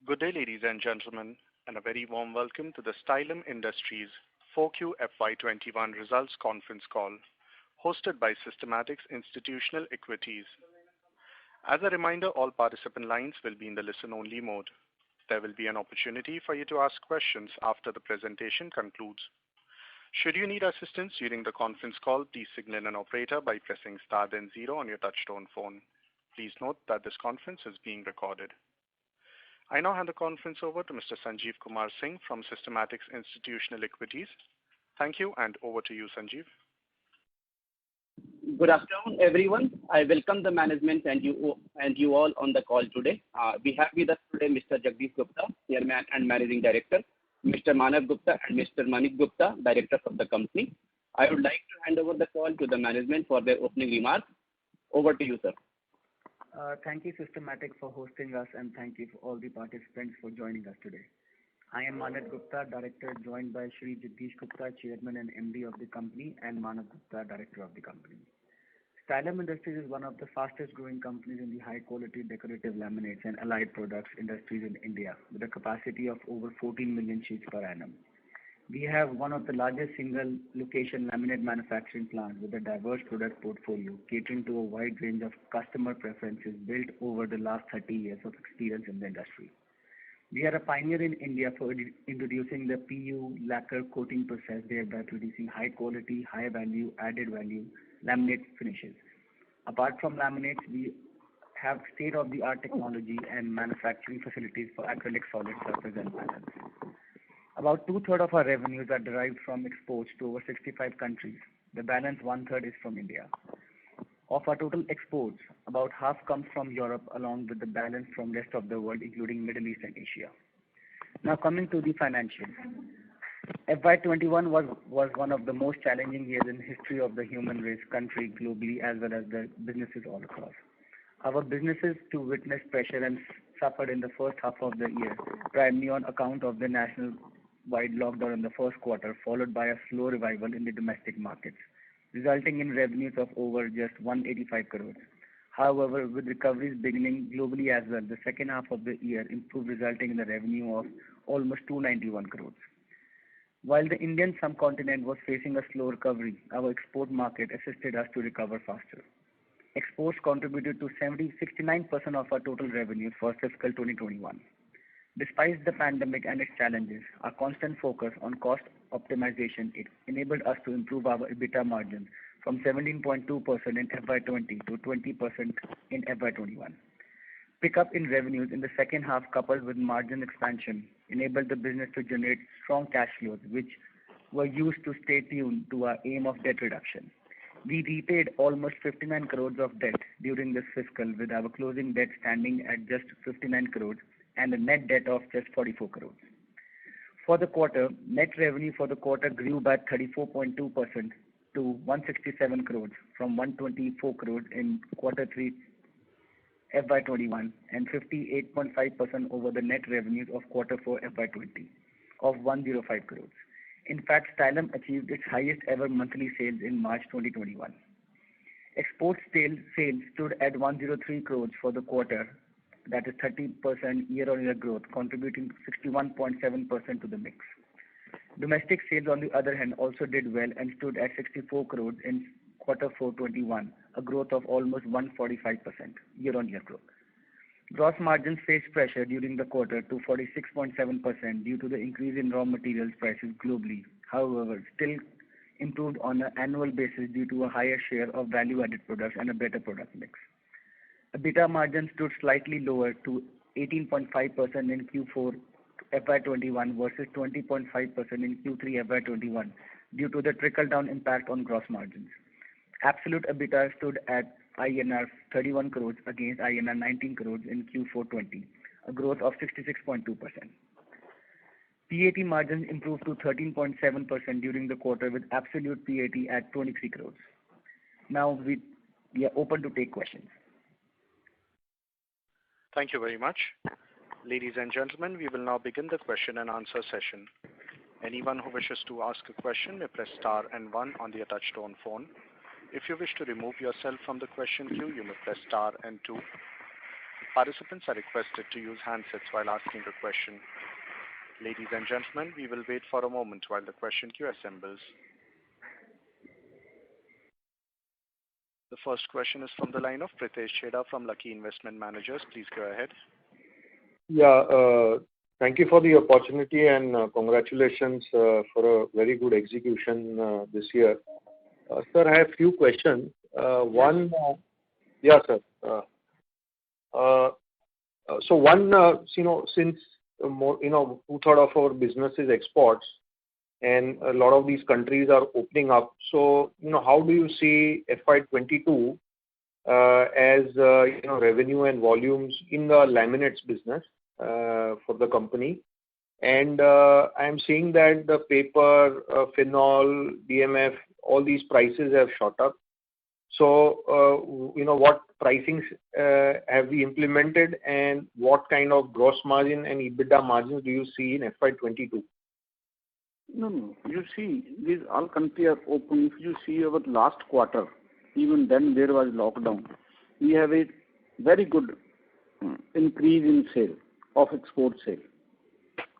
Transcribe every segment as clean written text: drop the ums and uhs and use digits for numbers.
Good day, ladies and gentlemen, and a very warm welcome to the Stylum Industries 4Q FY21 results conference call, hosted by Systematix Institutional Equities. As a reminder, all participant lines will be in the listen-only mode. There will be an opportunity for you to ask questions after the presentation concludes. Should you need assistance during the conference call, please signal an operator by pressing star then 0 on your touchtone phone. Please note that this conference is being recorded. I now hand the conference over to Mr. Sanjeev Kumar Singh from Systematix Institutional Equities. Thank you, and over to you, Sanjeev. Good afternoon, everyone. I welcome the management and you all on the call today. We have with us today Mr. Jagdish Gupta, Chairman and Managing Director, Mr. Manav Gupta and Mr. Manik Gupta, Directors of the company. I would like to hand over the call to the management for their opening remarks. Over to you, sir. Thank you, Systematic, for hosting us, and thank you for all the participants for joining us today. I am Manav Gupta, Director, joined by Shri Jagdish Gupta, Chairman and MD of the company, and Manav Gupta, Director of the company. Stylum Industries is one of the fastest growing companies in the high quality decorative laminates and allied products industries in India, with a capacity of over 14 million sheets per annum. We have one of the largest single location laminate manufacturing plants with a diverse product portfolio catering to a wide range of customer preferences built over the last 30 years of experience in the industry. We are a pioneer in India for introducing the PU lacquer coating process, thereby producing high quality, high value, added value laminate finishes. Apart from laminates, we have state-of-the-art technology and manufacturing facilities for acrylic solid surface and panels. About 2/3 of our revenues are derived from exports to over 65 countries. The balance 1/3 is from India. Of our total exports, about half comes from Europe, along with the balance from rest of the world, including Middle East and Asia. Now coming to the financials. FY21 was one of the most challenging years in the history of the human race, country, globally, as well as the businesses all across. Our businesses too witnessed pressure and suffered in the first half of the year, primarily on account of the national-wide lockdown in the first quarter, followed by a slow revival in the domestic markets, resulting in revenues of over just 185 crores. However, with recoveries beginning globally as well, the second half of the year improved, resulting in a revenue of almost 291 crores. While the Indian subcontinent was facing a slow recovery, our export market assisted us to recover faster. Exports contributed to 69% of our total revenues for fiscal 2021. Despite the pandemic and its challenges, our constant focus on cost optimization enabled us to improve our EBITDA margins from 17.2% in FY20 to 20% in FY21. Pickup in revenues in the second half, coupled with margin expansion, enabled the business to generate strong cash flows, which were used to stay tuned to our aim of debt reduction. We repaid almost 59 crores of debt during this fiscal, with our closing debt standing at just 59 crores and a net debt of just 44 crores. For the quarter, net revenue for the quarter grew by 34.2% to 167 crores from 124 crores in quarter 3 FY21 and 58.5% over the net revenues of quarter 4 FY20 of 105 crores. In fact, Stylum achieved its highest ever monthly sales in March 2021. Export sales stood at 103 crores for the quarter, that is 30% year-on-year growth, contributing 61.7% to the mix. Domestic sales, on the other hand, also did well and stood at 64 crores in quarter 4 21, a growth of almost 145% year-on-year growth. Gross margins faced pressure during the quarter to 46.7% due to the increase in raw materials prices globally. However, still improved on an annual basis due to a higher share of value-added products and a better product mix. EBITDA margin stood slightly lower to 18.5% in Q4 FY21 versus 20.5% in Q3 FY21 due to the trickle-down impact on gross margins. Absolute EBITDA stood at INR 31 crores against INR 19 crores in Q4 20, a growth of 66.2%. PAT margins improved to 13.7% during the quarter, with absolute PAT at 23 crores. Now we are open to take questions. Thank you very much. Ladies and gentlemen, we will now begin the question and answer session. Anyone who wishes to ask a question may press star and 1 on their touchtone phone. If you wish to remove yourself from the question queue, you may press star and 2. Participants are requested to use handsets while asking a question. Ladies and gentlemen, we will wait for a moment while the question queue assembles. The first question is from the line of Pritesh Chheda from Lucky Investment Managers. Please go ahead. Yeah, thank you for the opportunity and congratulations for a very good execution this year. Sir, I have few questions. One, yeah, sir. So one, since more, two-thirds of our business is exports, and a lot of these countries are opening up. So, how do you see FY22 as revenue and volumes in the laminates business for the company? And I'm seeing that the paper, phenol, DMF, all these prices have shot up. So, what pricings have we implemented, and what kind of gross margin and EBITDA margins do you see in FY22? No. You see, these all countries are open. If you see our last quarter, even then there was lockdown. We have a very good increase in sale, of export sale.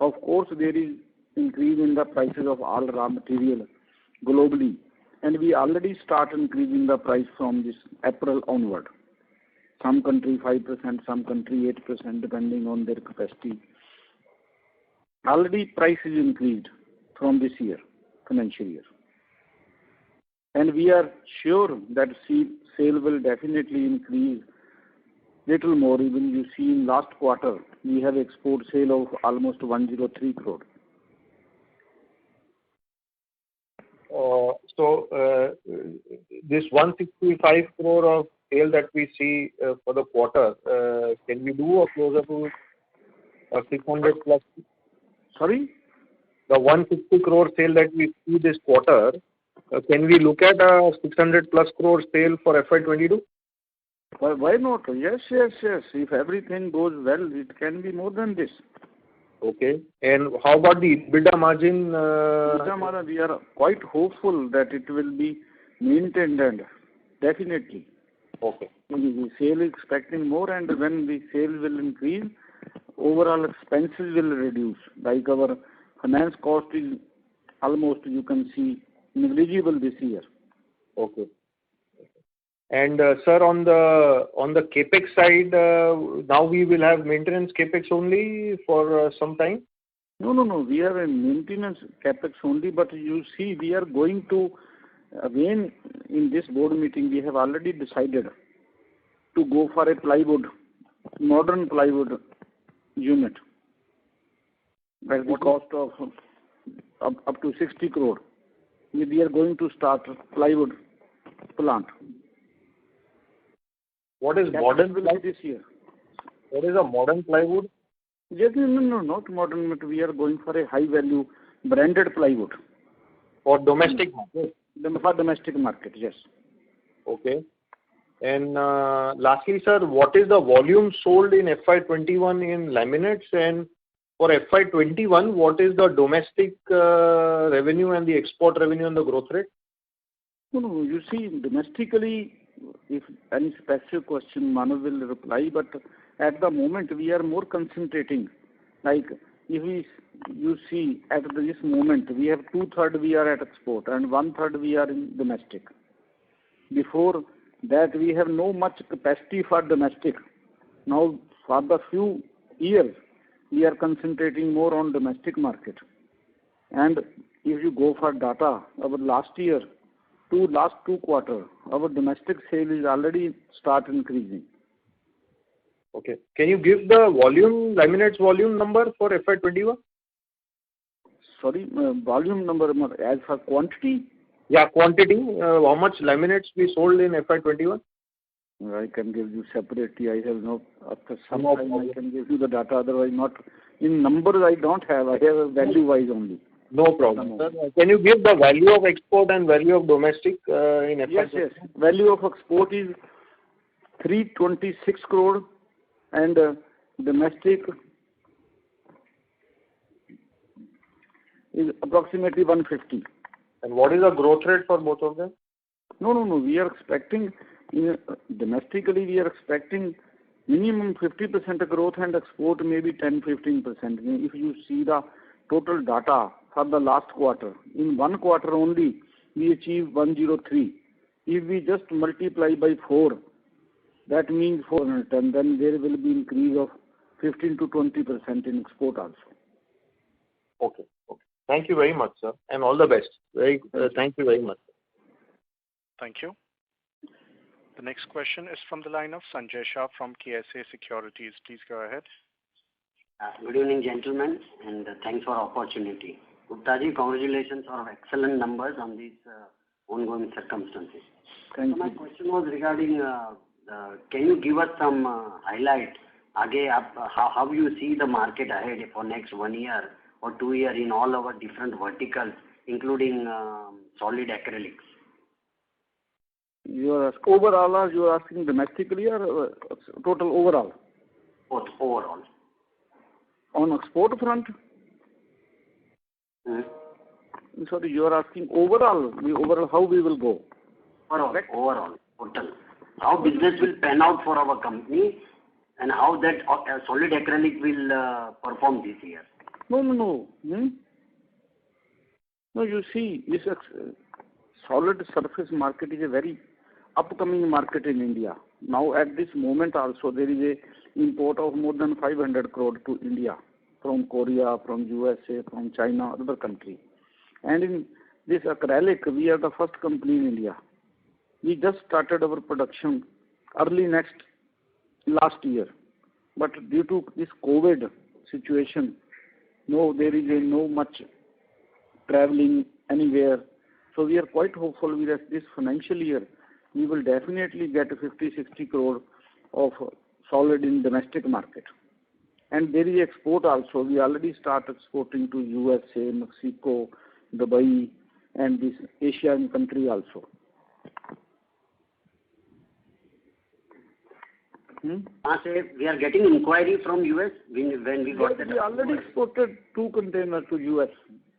Of course, there is increase in the prices of all raw material globally. And we already start increasing the price from this April onward. Some country 5%, some country 8%, depending on their capacity. Already price is increased from this year, financial year. And we are sure that sale will definitely increase little more. Even you see in last quarter, we have export sale of almost 103 crore. So this 165 crore of sale that we see for the quarter, can we do a closer to 600 plus? Sorry? The 150 crore sale that we see this quarter, can we look at a 600 plus crore sale for FY22? Why not? Yes. If everything goes well, it can be more than this. Okay. And how about the EBITDA margin? EBITDA margin, we are quite hopeful that it will be maintained, and definitely. Okay. The sale is expecting more, and when the sale will increase, overall expenses will reduce. Like our finance cost is almost, you can see, negligible this year. Okay. And sir, on the capex side, now we will have maintenance capex only for some time? No. We are in maintenance capex only, but you see, we are going to, again, in this board meeting, we have already decided to go for a modern plywood unit. At the cost of up to 60 crore. We are going to start plywood plant. What is modern plywood this year? What is a modern plywood? Yes, no, not modern, but we are going for a high value branded plywood. For domestic market? For domestic market, yes. Okay. And lastly, sir, what is the volume sold in FY21 in laminates, and for FY21, what is the domestic revenue and the export revenue and the growth rate? No, you see, domestically, if any specific question, Manav will reply, but at the moment we are more concentrating. Like, if you see, at this moment, we have 2/3 we are at export and 1/3 we are in domestic. Before that, we have no much capacity for domestic. Now, for the few years, we are concentrating more on domestic market. And if you go for data, our last two quarter, our domestic sale is already start increasing. Okay. Can you give the laminates volume number for FY21? Sorry, volume number as for quantity? Yeah, quantity. How much laminates we sold in FY21? I can give you separately. I have no, after some time I can give you the data, otherwise not. In numbers I don't have, I have value wise only. No problem. Sir, can you give the value of export and value of domestic in FY21? Yes. Value of export is 326 crore and domestic is approximately 150. And what is the growth rate for both of them? No. We are expecting, domestically we are expecting minimum 50% growth and export maybe 10-15%. If you see the total data for the last quarter, in one quarter only we achieved 103. If we just multiply by 4, that means 410, then there will be increase of 15-20% in export also. Okay. Thank you very much, sir, and all the best. Thank you very much. Thank you. The next question is from the line of Sanjay Shah from KSA Securities. Please go ahead. Good evening, gentlemen, and thanks for opportunity. Gupta ji, congratulations on excellent numbers on these ongoing circumstances. Thank so you. My question was regarding, can you give us some highlight, how you see the market ahead for next 1 year or 2 years in all our different verticals, including solid acrylics? You are asking overall, or you are asking domestically or total overall? Both, overall. On export front? Sorry, you are asking overall how we will go? Overall, total. How business will pan out for our company and how that solid acrylic will perform this year? No. No, you see, this solid surface market is a very upcoming market in India. Now at this moment also there is a import of more than 500 crore to India from Korea, from USA, from China, other country. And in this acrylic, we are the first company in India. We just started our production early last year. But due to this COVID situation, there is no much traveling anywhere. So we are quite hopeful that this financial year we will definitely get 50-60 crore of solid in domestic market. And there is export also. We already start exporting to USA, Mexico, Dubai, and this Asian country also. We are getting inquiry from US when we got We already exported 2 containers to US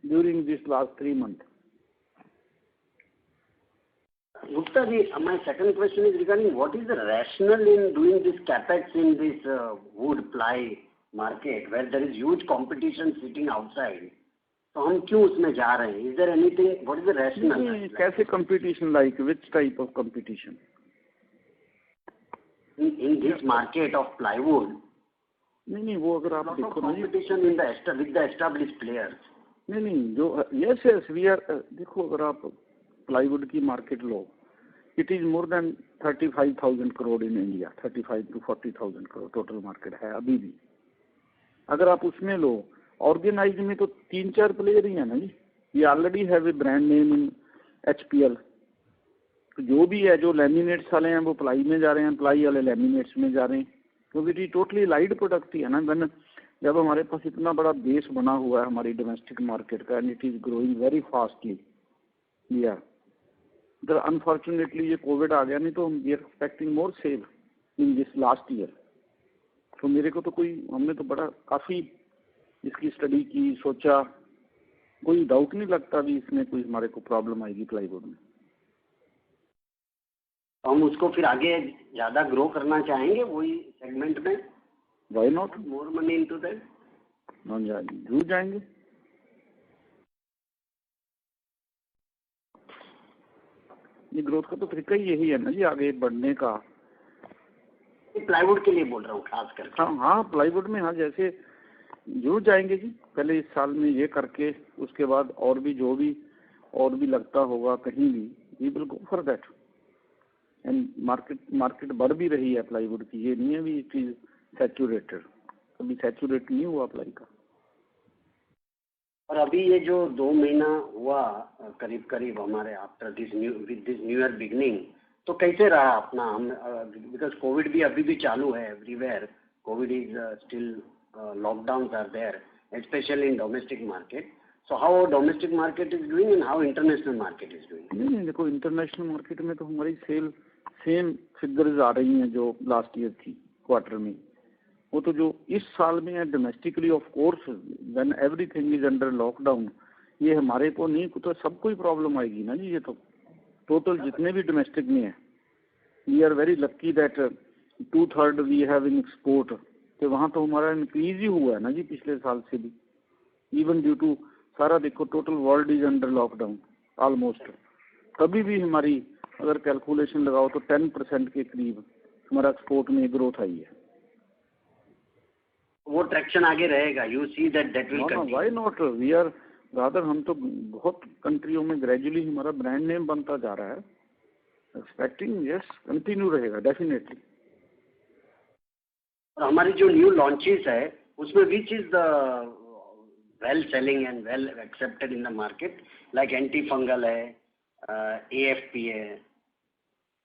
during this last 3 months. Gupta ji, my second question is regarding what is the rationale in doing this capex in this wood ply market where there is huge competition sitting outside. So हम क्यों उसमें जा रहे हैं? Is there anything? What is the rationale? कैसे competition, like which type of competition? In this market of plywood. नहीं वो अगर आप देखो ना, competition with the established players. नहीं जो yes we are देखो अगर आप plywood की market low, it is more than 35,000 crore in India, 35 to 40,000 crore total market है अभी भी. अगर आप उसमें लो, organized में तो 3-4 player ही है ना जी. We already have a brand name in HPL. जो भी है, जो लैमिनेट्स वाले हैं वो प्लाई में जा रहे हैं, प्लाई वाले लैमिनेट्स में जा रहे हैं, क्योंकि टोटली लाइट प्रोडक्ट ही है ना. जब हमारे पास इतना बड़ा बेस बना हुआ है हमारी डोमेस्टिक मार्केट का, and it is growing very fastly. Unfortunately ये कोविड आ गया, नहीं तो we are expecting more sale in this last year. तो मेरे को तो हमने तो बड़ा काफ़ी इसकी स्टडी की, सोचा, कोई डाउट नहीं लगता भी इसमें कोई हमारे को प्रॉब्लम आएगी प्लाईवुड में. हम उसको फिर आगे ज्यादा ग्रो करना चाहेंगे वही सेगमेंट में. Why not? More money into that. जरूर जाएंगे. ये ग्रोथ का तो तरीका ही यही है ना जी, आगे बढ़ने का. प्लाईवुड के लिए बोल रहा हूँ खास करके. हाँ प्लाईवुड में हाँ, जैसे जरूर जाएंगे जी. पहले इस साल में ये करके उसके बाद और भी जो भी और भी लगता होगा कहीं भी, we will go for that. And market बढ़ भी रही है प्लाईवुड की. ये नहीं है भी इट इज सैचुरेटेड, अभी सैचुरेट नहीं हुआ प्लाई का. और अभी ये जो 2 महीना हुआ करीब हमारे after this new year beginning, तो कैसे रहा अपना? हम बिकॉज कोविड भी अभी भी चालू है everywhere. Covid is still lockdown are there specially in domestic market. So how domestic market is doing and how international market is doing? नहीं देखो, इंटरनेशनल मार्केट में तो हमारी सेल सेम फिगर्स आ रही हैं जो लास्ट ईयर थी क्वार्टर में. वो तो जो इस साल में है domestically, of course when everything is under lockdown, ये हमारे को नहीं तो सबको ही प्रॉब्लम आएगी ना जी. ये तो टोटल जितने भी डोमेस्टिक में है, we are very lucky that 2/3 we have in export, तो वहाँ तो हमारा इंक्रीज ही हुआ है ना जी पिछले साल से भी, इवन ड्यू टू सारा देखो total world is under lockdown almost, तभी भी हमारी अगर कैलकुलेशन लगाओ तो 10% के करीब हमारा एक्सपोर्ट में ग्रोथ आई है। वो ट्रैक्शन आगे रहेगा, you see that will continue. Why not, we are rather, हम तो बहुत कंट्रियों में ग्रेजुअली हमारा ब्रांड नेम बनता जा रहा है, एक्सपेक्टिंग यस कंटिन्यू रहेगा डेफिनेटली। और हमारी जो न्यू लॉन्चेस है उसमें which is the well selling and well accepted in the market, like anti fungal है, AFP है?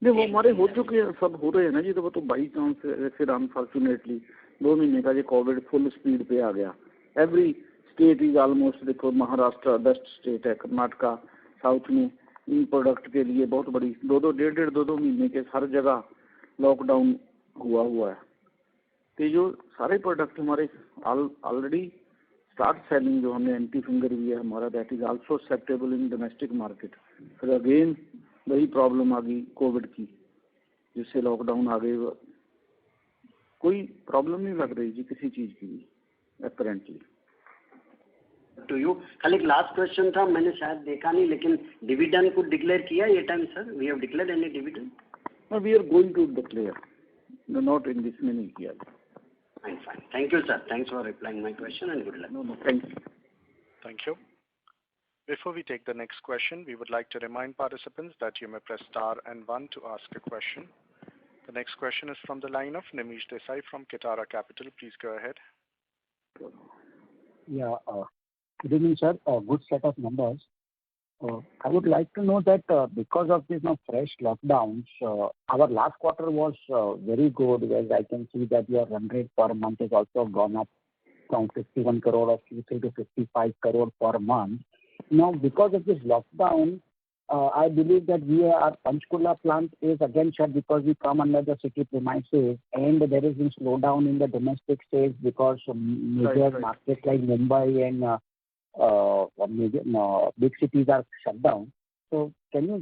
नहीं वो हमारे हो चुके हैं, सब हो रहे हैं ना जी, तो वो तो बाई चांस फिर अनफॉर्चुनेटली 2 महीने का ये कोविड फुल स्पीड पे आ गया। एवरी स्टेट इज ऑलमोस्ट, देखो महाराष्ट्र बेस्ट स्टेट है, कर्नाटका साउथ में इन प्रोडक्ट के लिए बहुत बड़ी 2-2 महीने के हर जगह लॉकडाउन हुआ है। तो जो सारे प्रोडक्ट हमारे ऑलरेडी स्टार्ट सेलिंग, जो हमने एंटी फिंगर भी है हमारा, that is also acceptable in domestic market. फिर अगेन वही प्रॉब्लम आ गई कोविड की, जिससे लॉकडाउन आ गई, कोई प्रॉब्लम नहीं लग रही जी किसी चीज की भी अपेरेंटली। टू यू खाली एक लास्ट क्वेश्चन था, मैंने शायद देखा नहीं, लेकिन डिविडेंड को डिक्लेयर किया ये time sir? We have declared any dividend? We are going to declare, not in this में नहीं किया। Fine. Thank you, sir. Thanks for replying my question and good luck. No, thank you. Thank you. Before we take the next question, we would like to remind participants that you may press star and 1 to ask a question. The next question is from the line of Nimish Desai from Kitara Capital. Please go ahead. Yeah, good evening, sir. Good set of numbers. I would like to know that because of this fresh lockdowns, our last quarter was very good, whereas I can see that your run rate per month has also gone up from 51 crore of Q3 to 55 crore per month. Now, because of this lockdown, I believe that our Panchkula plant is again shut because we come under the city premises, and there has been slowdown in the domestic sales because major markets like Mumbai and big cities are shut down. So can you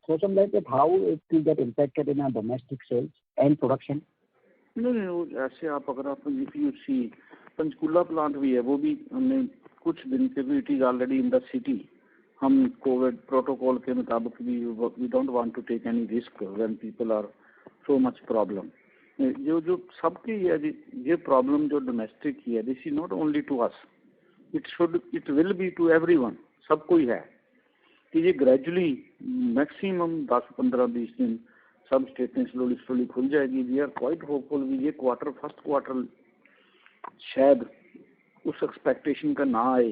throw some light at how it will get impacted in our domestic sales and production? नहीं ऐसे आप अगर आप if you see Panchkula plant भी है, वो भी हमने कुछ दिन से भी it is already in the city. हम कोविड प्रोटोकॉल के मुताबिक we don't want to take any risk when people are so much problem. जो सबकी है ये प्रॉब्लम जो डोमेस्टिक की है, this is not only to us, it will be to everyone, सबको ही है कि ये ग्रेजुअली मैक्सिमम 10-15-20 दिन सब स्टेटें स्लोली खुल जाएगी। वी आर क्वाइट होपफुल भी ये फर्स्ट क्वार्टर शायद उस एक्सपेक्टेशन का ना आए,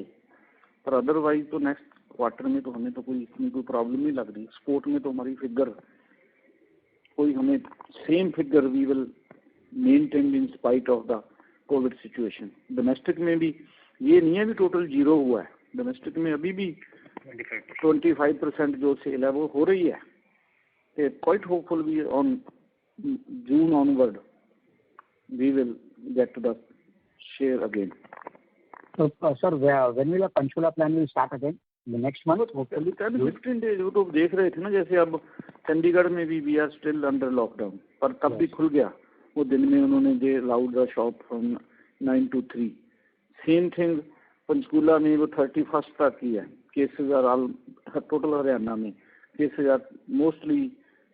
पर अदरवाइज तो नेक्स्ट क्वार्टर में तो हमें तो कोई इतनी कोई प्रॉब्लम नहीं लग रही। एक्सपोर्ट में तो हमारी फिगर कोई हमें same figure we will maintain in spite of the covid situation. Domestic में भी ये नहीं है भी टोटल जीरो हुआ है, डोमेस्टिक में अभी भी 25% जो सेल है वो हो रही है। Quite hopeful we on June onward we will get the share again. So, sir, when will the Panchkula plan will start again? The next month, hopefully? 10-15 days वो तो देख रहे थे ना, जैसे अब चंडीगढ़ में भी we are still under lockdown, पर तब भी खुल गया वो दिन में, उन्होंने they allowed the shop from 9 to 3। Same thing Panchkula में वो 31st तक ही है। Cases are all total Haryana में cases are mostly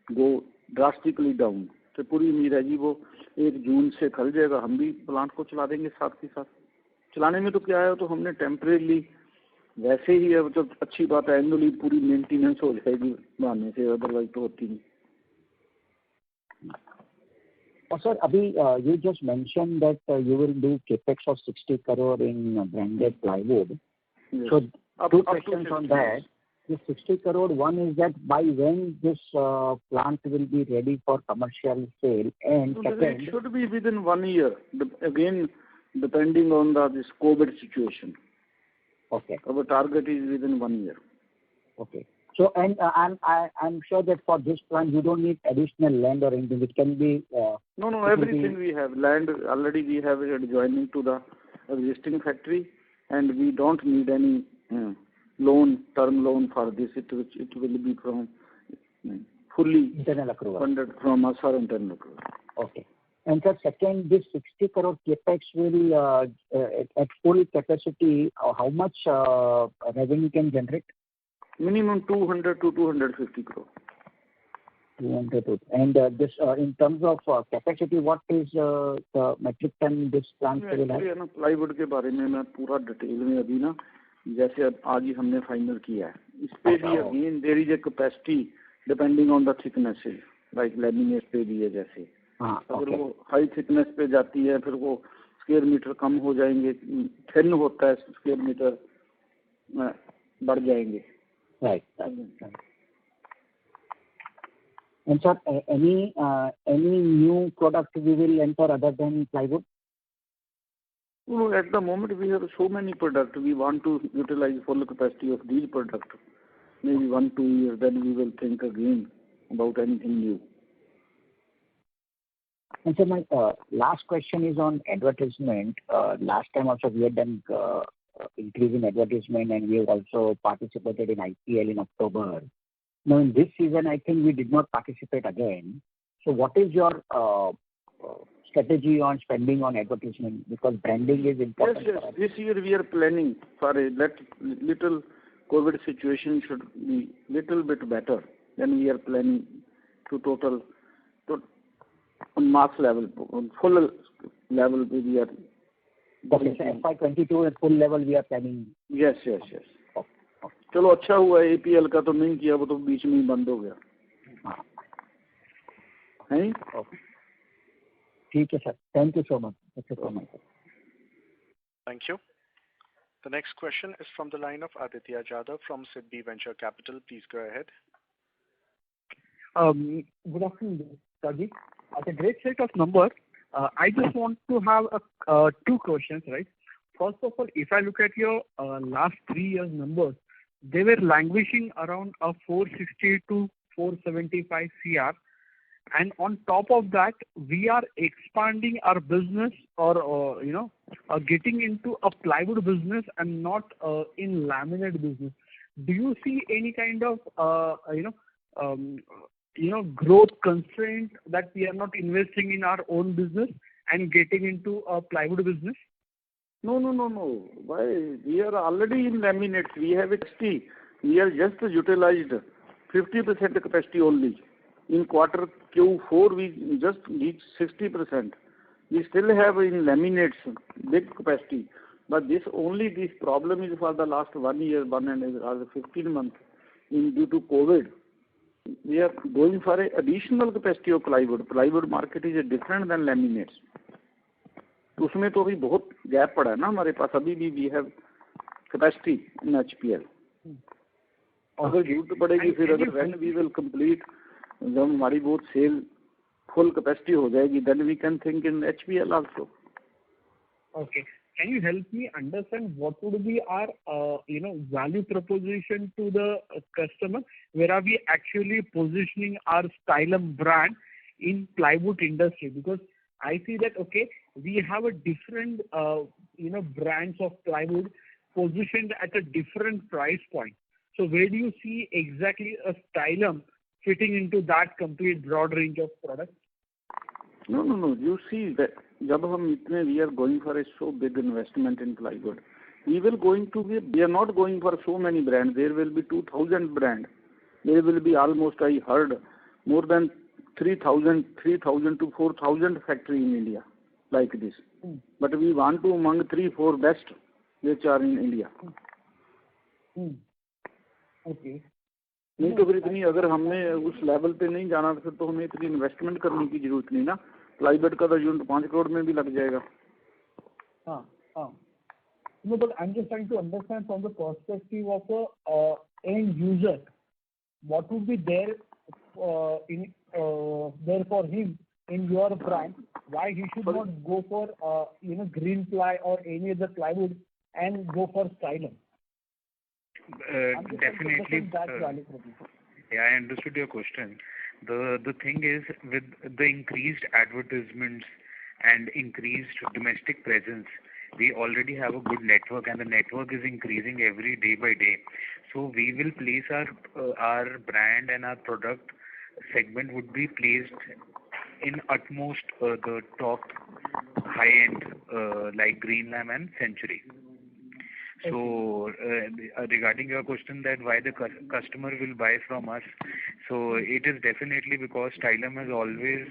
go drastically down. तो पूरी उम्मीद है जी वो 1 जून से खुल जाएगा। हम भी प्लांट को चला देंगे साथ के साथ। चलाने में तो क्या है, तो हमने टेम्परेली वैसे ही है, तो अच्छी बात है, एनुअली पूरी मेंटेनेंस हो जाएगी बहाने से, अदरवाइज तो होती नहीं। Sir, Abhi, you just mentioned that you will do capex of 60 crore in branded plywood. Yes. So, two questions on that. The 60 crore, one is that by when this plant will be ready for commercial sale, and second, it should be within 1 year. Again, depending on this COVID situation. Okay. Our target is within 1 year. Okay. So, and I'm sure that for this plant you don't need additional land or anything. It can be. No, everything we have. Land already we have it adjoining to the existing factory, and we don't need any term loan for this. It will be from fully internal accrual. Funded from us or internal accrual. Okay. And the second, this 60 crore capex will at full capacity, how much revenue can generate? Minimum 200 to 250 crore. 200. And this in terms of capacity, what is the metric ton this plant will have? ना plywood के बारे में मैं पूरा detail में अभी ना जैसे आज ही हमने फाइनल किया है इस पे भी again there is a capacity depending on the thickness like laminate पे भी है जैसे अगर वो हाई थिकनेस पे जाती है फिर वो स्क्वायर मीटर कम हो जाएंगे थिन होता है स्क्वायर मीटर बढ़ जाएंगे. Right. And sir, any new product we will enter other than plywood? No, at the moment we have so many products. We want to utilize full capacity of these products. Maybe 1-2 years, then we will think again about anything new. And so my last question is on advertisement. Last time also we had done increase in advertisement and we have also participated in IPL in October. Now in this season, I think we did not participate again. So what is your strategy on spending on advertisement? Because branding is important. Yes. This year we are planning for a little COVID situation should be little bit better. Then we are planning to total on mass level, on full level we are. Okay, so FY22 at full level we are planning. Yes. चलो अच्छा हुआ APL का तो नहीं किया वो तो बीच में ही बंद हो गया हैं. ठीक है sir. Thank you so much. That's it from my side. Thank you. The next question is from the line of Aditya Jadhav from Siddhi Venture Capital. Please go ahead. Good afternoon, Sajid. At a great set of numbers, I just want to have two questions, right? First of all, if I look at your last 3 years numbers, they were languishing around a 460 to 475 CR. And on top of that, we are expanding our business or, getting into a plywood business and not in laminate business. Do you see any kind of, growth constraint that we are not investing in our own business and getting into a plywood business? No. Why? We are already in laminates. We have capacity. We are just utilized 50% capacity only. In quarter Q4, we just reached 60%. We still have in laminates big capacity. But this problem is for the last 1 year, 15 months due to COVID. We are going for an additional capacity of plywood. Plywood market is different than laminates. तो उसमें तो अभी बहुत gap पड़ा है ना हमारे पास अभी भी we have capacity in HPL. अगर जरूरत पड़ेगी फिर अगर व्हेन वी विल कंप्लीट जब हमारी बहुत सेल फुल कैपेसिटी हो जाएगी then we can think in HPL also. Okay. Can you help me understand what would be our value proposition to the customer? Where are we actually positioning our Stylum brand in plywood industry? Because I see that we have a different brands of plywood positioned at a different price point. So where do you see exactly a Stylum fitting into that complete broad range of products? No. You see that we are going for a so big investment in plywood. We are not going for so many brands. There will be 2,000 brands. There will be almost, I heard, more than 3,000 to 4,000 factory in India like this. But we want to among 3-4 best which are in India. Okay. नहीं तो फिर इतनी अगर हमने उस level पे नहीं जाना फिर तो हमें इतनी इन्वेस्टमेंट करने की जरूरत नहीं ना. प्लाईवुड का तो यूनिट 5 करोड़ में भी लग जाएगा. No, but I'm just trying to understand from the perspective of a end user, what would be there for him in your brand, why he should not go for green ply or any other plywood and go for Stylum. Definitely. I understood your question. The thing is, with the increased advertisements and increased domestic presence, we already have a good network, and the network is increasing every day by day. So we will place our brand and our product segment would be placed in utmost the top high-end like Greenlam and Century. So regarding your question that why the customer will buy from us, so it is definitely because Stylum has always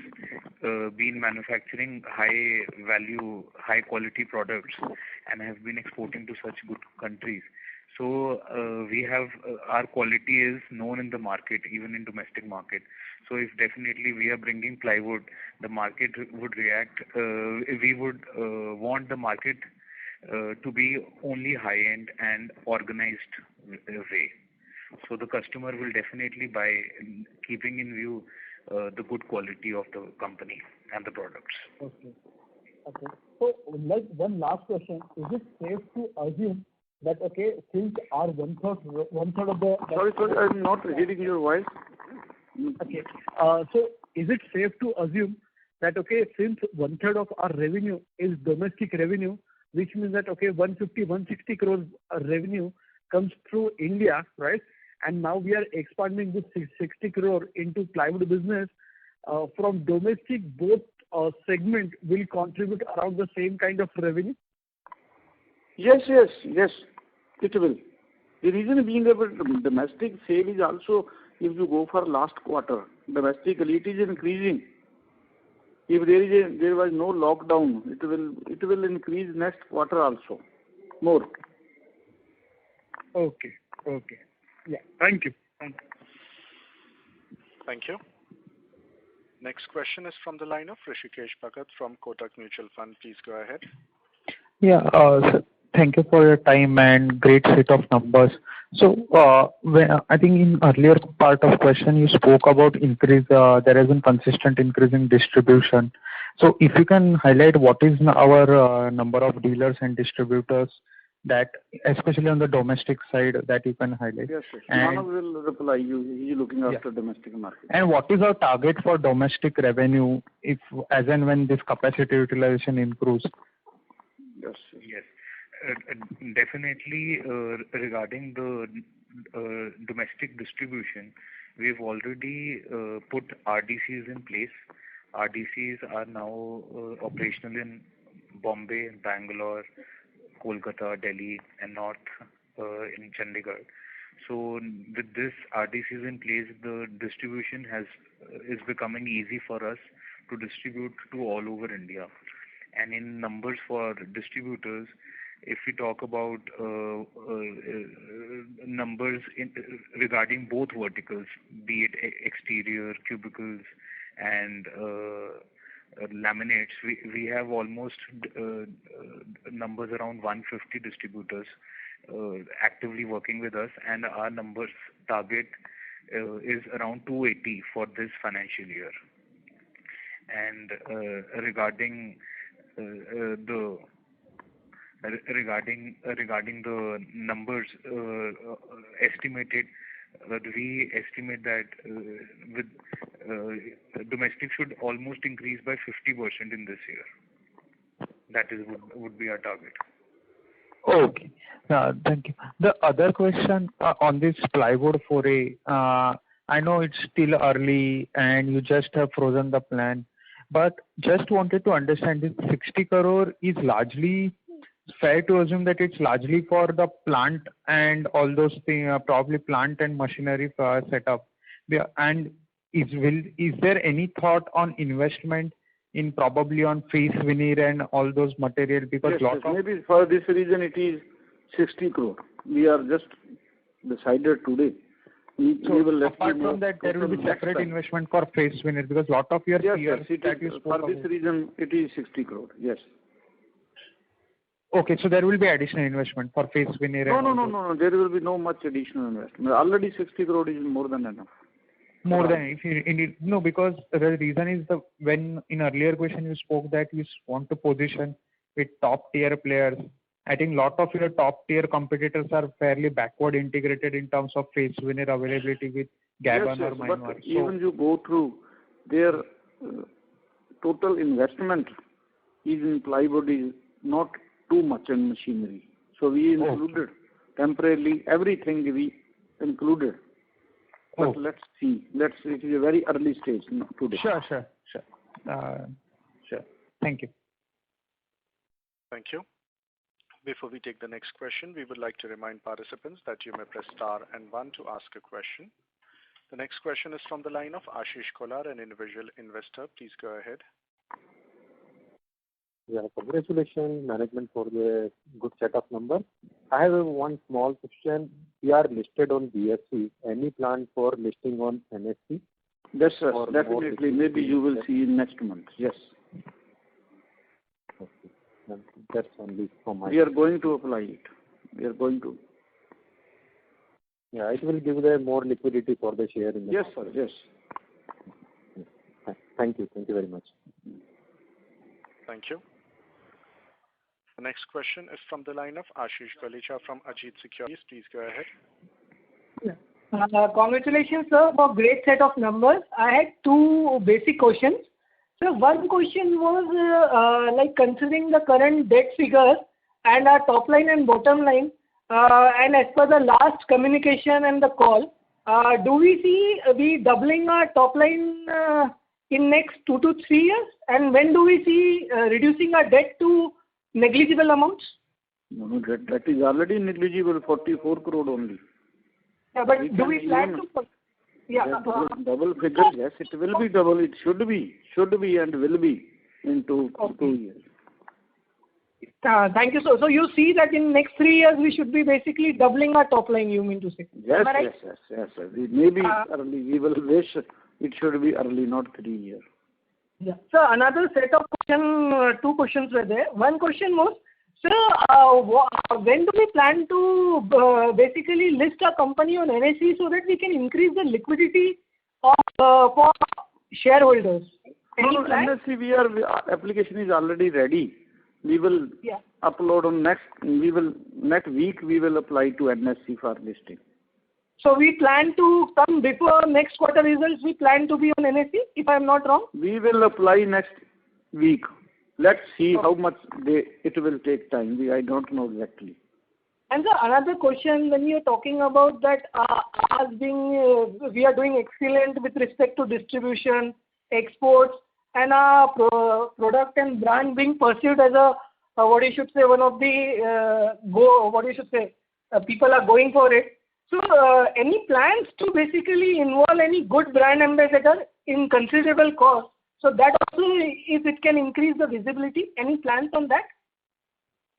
been manufacturing high value, high quality products and have been exporting to such good countries. So we have our quality is known in the market, even in domestic market. So if definitely we are bringing plywood, the market would react. We would want the market to be only high-end and organized way. So the customer will definitely buy, keeping in view the good quality of the company and the products. Okay. So, like one last question: is it safe to assume that since our one third of the Sorry, I'm not hearing your voice. Okay. So is it safe to assume that since one third of our revenue is domestic revenue, which means that 150-160 crores revenue comes through India, right? And now we are expanding this 60 crore into plywood business. From domestic, both segment will contribute around the same kind of revenue? Yes, it will. The reason being that domestic sale is also, if you go for last quarter, domestically it is increasing. If there was no lockdown, it will increase next quarter also more. Okay. Yeah. Thank you. Thank you. Next question is from the line of Rishikesh Bhagat from Kotak Mutual Fund. Please go ahead. Yeah, sir, thank you for your time and great set of numbers. So, I think in earlier part of question you spoke about increase. There has been consistent increase in distribution. So, if you can highlight what is our number of dealers and distributors, that especially on the domestic side, that you can highlight. Yes. Manav will reply you. He is looking after domestic market. And what is our target for domestic revenue if, as and when this capacity utilization improves? Yes. Definitely regarding the domestic distribution, we've already put RDCs in place. RDCs are now operational in Bombay, Bangalore, Kolkata, Delhi, and North in Chandigarh. So with this RDCs in place, the distribution is becoming easy for us to distribute to all over India. And in numbers for distributors, if we talk about numbers regarding both verticals, be it exterior, cubicles, and laminates, we have almost numbers around 150 distributors actively working with us, and our numbers target is around 280 for this financial year. And regarding the numbers estimated, we estimate that with domestic should almost increase by 50% in this year. That would be our target. Okay. Thank you. The other question on this plywood foray, I know it's still early and you just have frozen the plan, but just wanted to understand, this 60 crore is largely fair to assume that it's largely for the plant and all those things, probably plant and machinery for setup. And is there any thought on investment in probably on face veneer and all those material? Because maybe for this reason it is 60 crore. We are just decided today. We will let apart from that, there will be separate investment for face veneer, because lot of your peers that you spoke for this reason it is 60 crore. Yes. Okay, so there will be additional investment for face veneer. No. There will be no much additional investment. Already 60 crore is more than enough. More than if you need, no, because the reason is when in earlier question you spoke that you want to position with top tier players. I think lot of your top tier competitors are fairly backward integrated in terms of face veneer availability with Gabon or Myanmar. But even you go through their total investment is in plywood is not too much in machinery. So we included temporarily everything we included. But let's see. It is a very early stage today. Sure. Sure. Thank you. Thank you. Before we take the next question, we would like to remind participants that you may press star and one to ask a question. The next question is from the line of Ashish Kolar, an individual investor. Please go ahead. Yeah, congratulations management for the good set of numbers. I have one small question. We are listed on BSE. Any plan for listing on NSE? Yes, sir. Definitely. Maybe you will see next month. Yes. Okay. That's only for my. We are going to apply it. We are going to. Yeah, it will give them more liquidity for the share in the. Yes, sir. Yes. Thank you. Thank you very much. Thank you. The next question is from the line of Ashish Galicha from Ajit Securities. Please go ahead. Yeah. Congratulations, sir, for great set of numbers. I had two basic questions. So one question was like considering the current debt figures and our top line and bottom line, and as per the last communication and the call, do we see we doubling our top line in next 2 to 3 years? And when do we see reducing our debt to negligible amounts? No, that is already negligible, 44 crore only. Yeah, but do we plan to? Yeah. Double figure, yes, it will be double. It should be and will be in 2 years. Thank you. So you see that in next 3 years we should be basically doubling our top line, you mean to say? Yes, right? yes. We may be early. We will wish it should be early, not 3 years. Yeah. So another set of question, two questions were there. One question was, sir, when do we plan to basically list our company on NSE so that we can increase the liquidity of, for shareholders? No, NSE, application is already ready. We will upload on next week we will apply to NSE for listing. So we plan to come before next quarter results, we plan to be on NSE, if I am not wrong? We will apply next week. Let's see how much it will take time. I don't know exactly. And sir, another question, when you are talking about that we are doing excellent with respect to distribution, exports, and our product and brand being pursued as one of the people are going for it. So any plans to basically involve any good brand ambassador in considerable cost? So that also, if it can increase the visibility, any plans on that?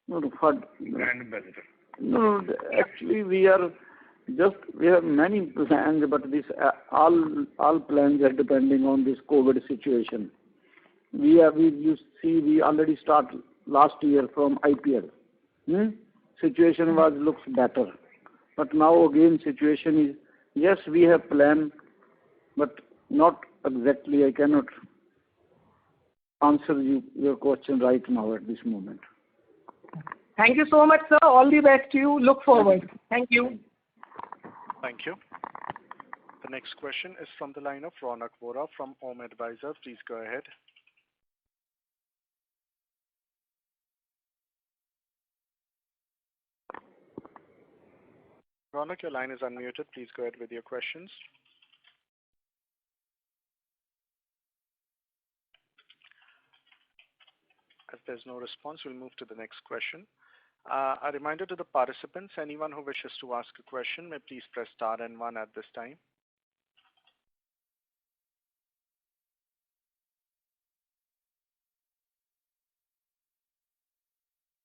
No, for brand ambassador. No, actually we have many plans, but this all plans are depending on this COVID situation. We already start last year from IPL. Situation looks better, but now again situation is, yes, we have plan, but not exactly. I cannot answer your question right now at this moment. Thank you so much, sir. All the best to you. Look forward. Thank you. Thank you. The next question is from the line of Ronak Vora from Om Advisor. Please go ahead. Ronak, your line is unmuted. Please go ahead with your questions. As there's no response, we'll move to the next question. A reminder to the participants, anyone who wishes to ask a question may please press star and one at this time.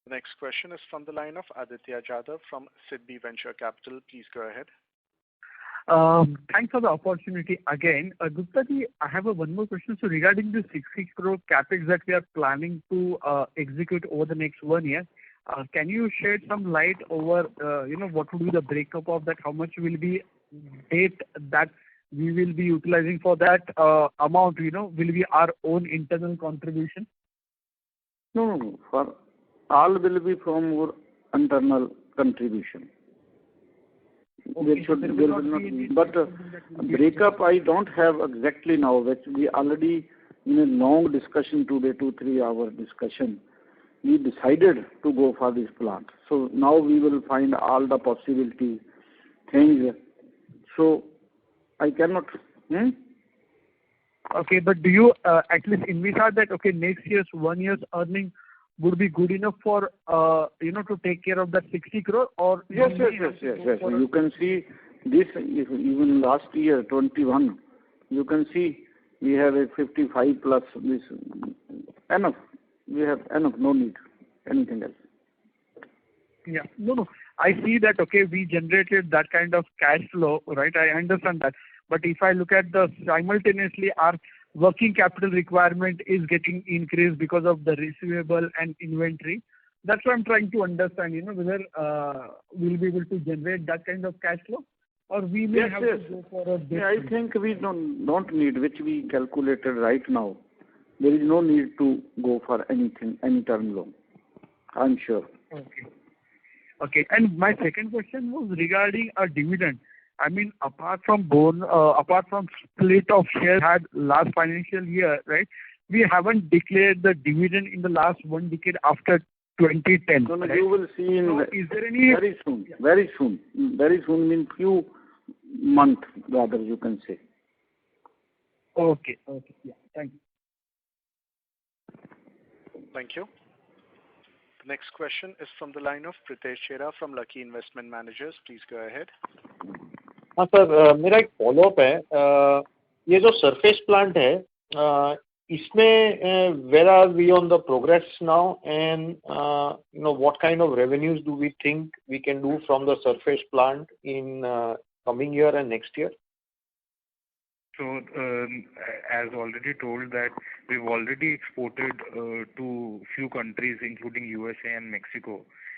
The next question is from the line of Aditya Jadhav from Sidbee Venture Capital. Please go ahead. Thanks for the opportunity again. Gupta ji, I have one more question. So regarding the 60 crore capex that we are planning to execute over the next 1 year, can you shed some light over, what would be the breakup of that? How much will be debt that we will be utilizing for that amount? Will be our own internal contribution? No. For all will be from our internal contribution. Okay, there will not be. But breakup I don't have exactly now. Which we already in a long discussion today, 2-3 hour discussion, we decided to go for this plant. So now we will find all the possibility things. So I cannot. Okay, but do you at least envisage that, okay, next year's 1 year's earning would be good enough for, to take care of that 60 crore? Or Yes. You can see this, even last year, 21, you can see we have a 55 plus this. Enough. We have enough, no need anything else. Yeah. No. I see that, okay, we generated that kind of cash flow, right? I understand that. But if I look at the simultaneously, our working capital requirement is getting increased because of the receivable and inventory. That's what I'm trying to understand, whether we'll be able to generate that kind of cash flow, or we may have to go for a debt. Yeah, I think we don't need, which we calculated right now. There is no need to go for anything, any term loan. I'm sure. Okay. And my second question was regarding a dividend. I mean, apart from split of shares had last financial year, right? We haven't declared the dividend in the last 1 decade after 2010. No, right? you will see in is there any very soon. Very soon means few months, rather, you can say. Okay. Yeah. Thank you. Thank you. The next question is from the line of Pritesh Chheda from Lucky Investment Managers. Please go ahead. हाँ sir, मेरा एक follow up है. ये जो surface plant है, इसमें where are we on the progress now, and what kind of revenues do we think we can do from the surface plant in coming year and next year? So, as already told that we've already exported to few countries, including USA and Mexico,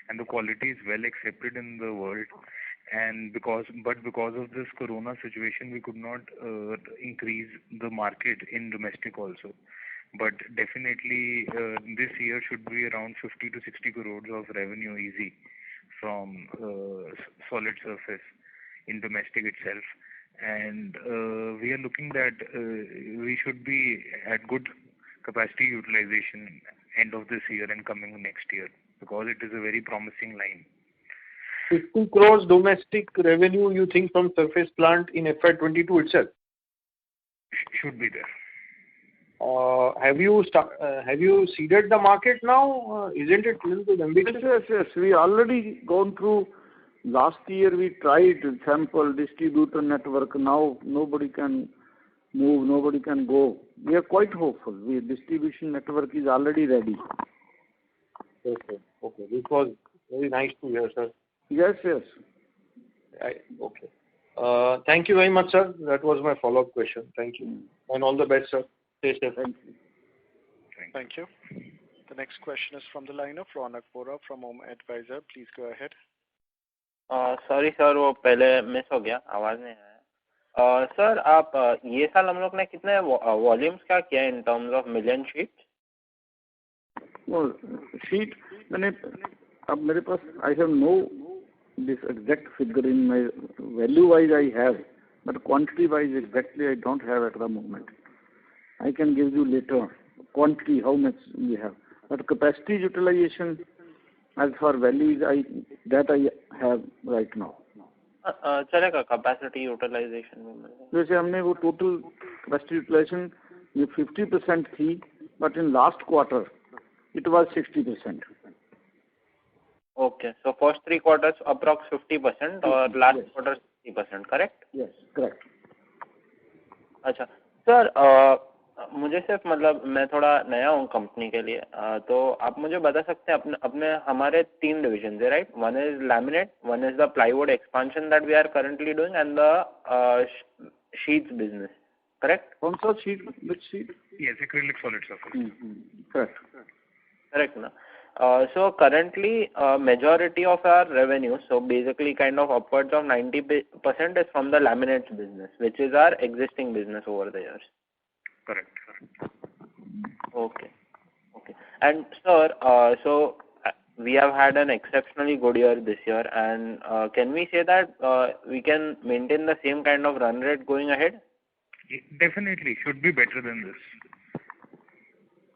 and the quality is well accepted in the world. And because of this corona situation, we could not increase the market in domestic also. But definitely, this year should be around 50 to 60 crores of revenue easy from solid surface in domestic itself. And we are looking that we should be at good capacity utilization end of this year and coming next year, because it is a very promising line. 50 crores domestic revenue, you think, from surface plant in FY22 itself? Should be there. Have you seeded the market now? Isn't it little bit ambitious? Yes. We already gone through. Last year we tried sample distributor network. Now nobody can move, nobody can go. We are quite hopeful. Distribution network is already ready. Okay. This was very nice to hear, sir. Yes. Okay. Thank you very much, sir. That was my follow-up question. Thank you. And all the best, sir. Stay safe. Thank you. The next question is from the line of Ronak Bora from Home Advisor. Please go ahead. Sorry sir, वो पहले miss हो गया, आवाज़ नहीं आया. Sir, आप ये साल हम लोग ने कितने वॉल्यूम्स क्या किया in terms of million sheet? Sheet मैंने अब मेरे पास I have no this exact figure in my value wise I have, but quantity wise exactly I don't have at the moment. I can give you later quantity how much we have, but capacity utilisation as for values I have right now. चलेगा capacity utilisation में. जैसे हमने वो total capacity utilisation ये 50% थी, but in last quarter it was 60%. Okay, so first 3 quarters approx 50% और last quarter 60%, correct? Yes, correct. अच्छा sir, मुझे सिर्फ मतलब मैं थोड़ा नया हूँ कंपनी के लिए, तो आप मुझे बता सकते हैं अपने हमारे 3 डिविजन है, right? One is laminate, one is the plywood expansion that we are currently doing, and the sheets business, correct? कौन सा sheet? Which sheet? Yes, acrylic solid surface. Correct ना? So currently majority of our revenue, so basically kind of upwards of 90% is from the laminates business, which is our existing business over the years. Correct. Okay. And sir, so we have had an exceptionally good year this year, and can we say that we can maintain the same kind of run rate going ahead? Definitely should be better than this.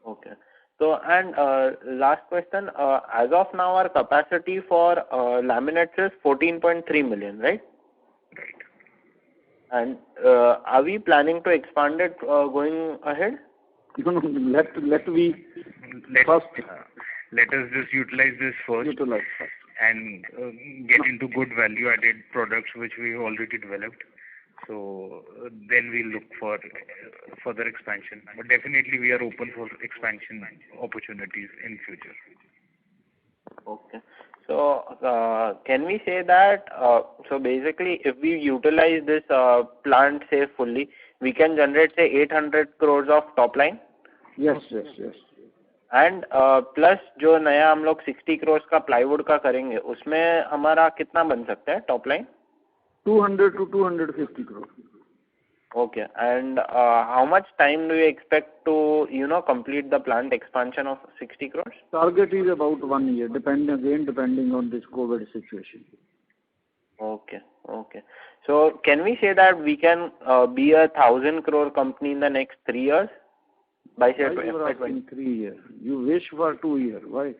Okay. So, and last question, as of now our capacity for laminates is 14.3 million, right? Right. And are we planning to expand it going ahead? No, let us just utilize this first and get into good value-added products which we already developed. So then we look for further expansion. But definitely we are open for expansion opportunities in future. Okay. So can we say that, so basically if we utilize this plant say fully, we can generate say 800 crores of top line? Yes. And plus जो नया हम लोग 60 crores का plywood का करेंगे उसमें हमारा कितना बन सकता है top line? 200 to 250 crores. Okay. And how much time do you expect to complete the plant expansion of 60 crores? Target is about 1 year, depending on this COVID situation. Okay. So can we say that we can be a 1,000 crore company in the next 3 years? By say in 3 years. You wish for 2 years. Why?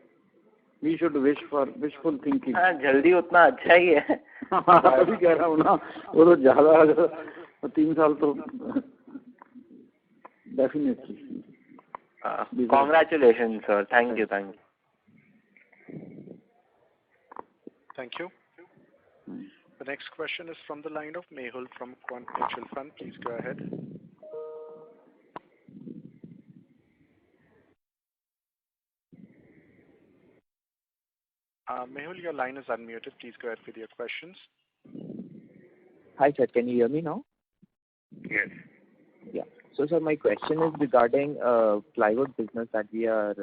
We should wish for wishful thinking. हाँ, जल्दी उतना अच्छा ही है. अभी कह रहा हूँ ना, वो तो ज़्यादा 3 साल तो definitely. Congratulations, sir. Thank you. Thank you. The next question is from the line of Mehul from Quant Mutual Fund. Please go ahead. Mehul, your line is unmuted. Please go ahead with your questions. Hi, sir. Can you hear me now? Yes. Yeah. So, sir, my question is regarding plywood business that we are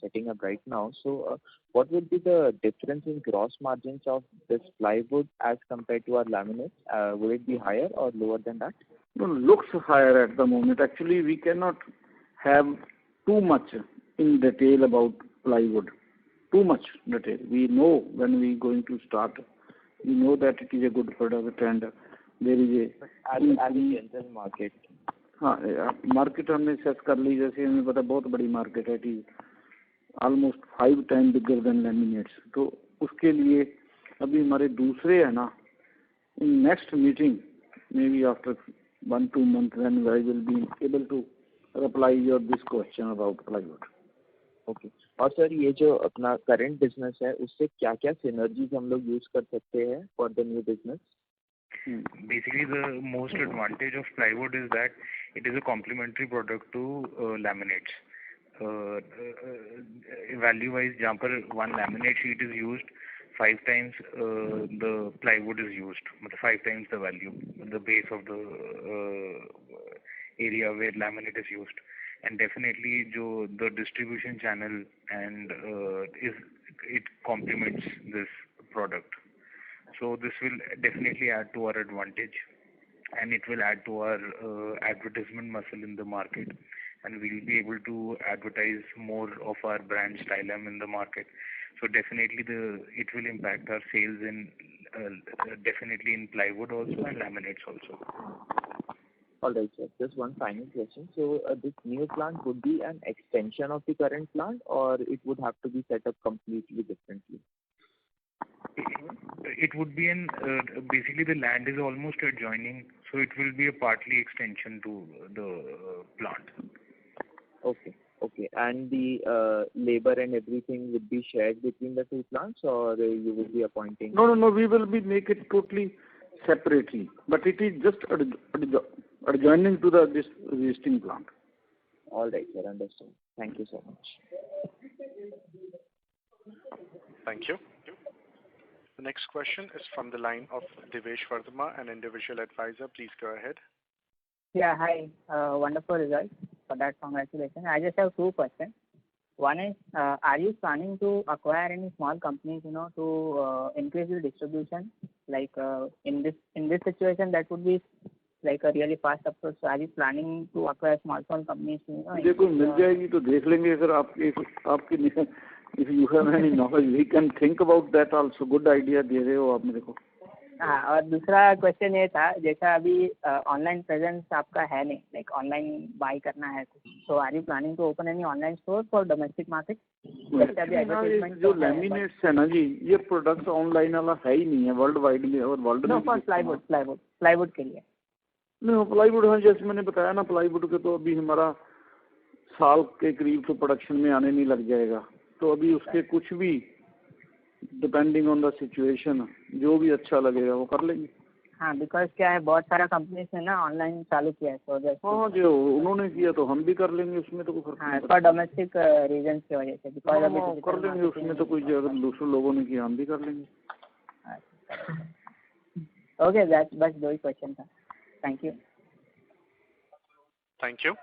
setting up right now. So, what would be the difference in gross margins of this plywood as compared to our laminates? Will it be higher or lower than that? No, looks higher at the moment. Actually, we cannot have too much in detail about plywood. Too much detail. We know when we going to start. We know that it is a good product and there is a general market. हाँ, market हमने search कर ली, जैसे हमें पता बहुत बड़ी market है, it is almost 5 times bigger than laminates. तो उसके लिए अभी हमारे दूसरे है ना, in next meeting may be after 1-2 months then I will be able to reply your this question about plywood. Okay. और सर ये जो अपना करंट बिजनेस है उससे क्या क्या सिनर्जीज हम लोग यूज कर सकते हैं for the new business? Basically, the most advantage of plywood is that it is a complementary product to laminates. Value-wise, जहाँ पर one laminate sheet is used, 5 times the plywood is used. मतलब 5 times the value, the base of the area where laminate is used. And definitely, the distribution channel and it complements this product. So this will definitely add to our advantage, and it will add to our advertisement muscle in the market, and we will be able to advertise more of our brand Stylem in the market. So definitely it will impact our sales in definitely in plywood also and laminates also. All right, sir. Just one final question. So this new plant would be an extension of the current plant, or it would have to be set up completely differently? It would be basically the land is almost adjoining, so it will be a partly extension to the plant. Okay. And the labor and everything would be shared between the 2 plants, or you will be appointing? No. We will be make it totally separately, but it is just adjoining to this existing plant. All right, sir. Understand. Thank you so much. Thank you. The next question is from the line of Devesh Vardhama, an individual advisor. Please go ahead. Yeah, hi. Wonderful result. For that, congratulations. I just have 2 questions. One is, are you planning to acquire any small companies, to increase the distribution? Like in this situation, that would be like a really fast approach. So are you planning to acquire small companies? देखो मिल जाएगी तो देख लेंगे. अगर आपके if you have any knowledge, we can think about that also. Good idea दे रहे हो आप मेरे को. हाँ, और दूसरा क्वेश्चन ये था, जैसा अभी ऑनलाइन प्रेजेंस आपका है नहीं, लाइक ऑनलाइन बाय करना है, तो are you planning to open any online store for domestic market? जो लैमिनेट्स है ना जी, ये प्रोडक्ट ऑनलाइन वाला है ही नहीं है वर्ल्ड वाइड में और वर्ल्ड में. फॉर प्लाईवुड के लिए. नहीं प्लाईवुड, हाँ जैसे मैंने बताया ना, प्लाईवुड के तो अभी हमारा साल के करीब तो प्रोडक्शन में आने नहीं लग जाएगा, तो अभी उसके कुछ भी डिपेंडिंग ऑन द सिचुएशन जो भी अच्छा लगेगा वो कर लेंगे। हाँ, बिकॉज क्या है बहुत सारा कंपनीज ने ना ऑनलाइन चालू किया है, तो हाँ जो उन्होंने किया तो हम भी कर लेंगे, उसमें तो कोई फर्क हाँ, नहीं फॉर डोमेस्टिक रीजन की वजह से, बिकॉज अभी पड़ता। कर लेंगे उसमें तो कोई, अगर दूसरे लोगों ने किया हम भी कर लेंगे। ओके, बस दो ही क्वेश्चन था। Thank you. Thank you.